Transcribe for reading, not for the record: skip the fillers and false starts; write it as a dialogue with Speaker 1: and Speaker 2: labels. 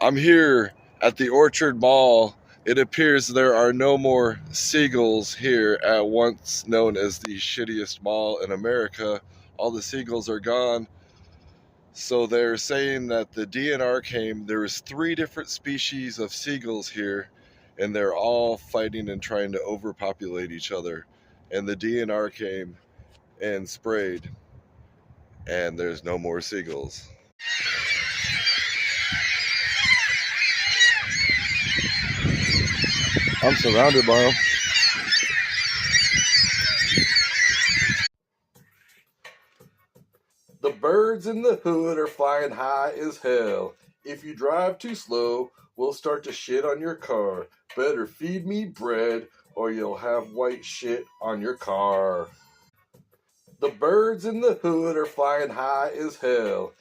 Speaker 1: I'm here at the Orchard Mall. It appears there are no more seagulls here at once known as the shittiest mall in America. All the seagulls are gone. So they're saying that the DNR came. There was 3 different species of seagulls here, and they're all fighting and trying to overpopulate each other. And the DNR came and sprayed, and there's no more seagulls. I'm surrounded by them. The birds in the hood are flying high as hell. If you drive too slow, we'll start to shit on your car. Better feed me bread or you'll have white shit on your car. The birds in the hood are flying high as hell.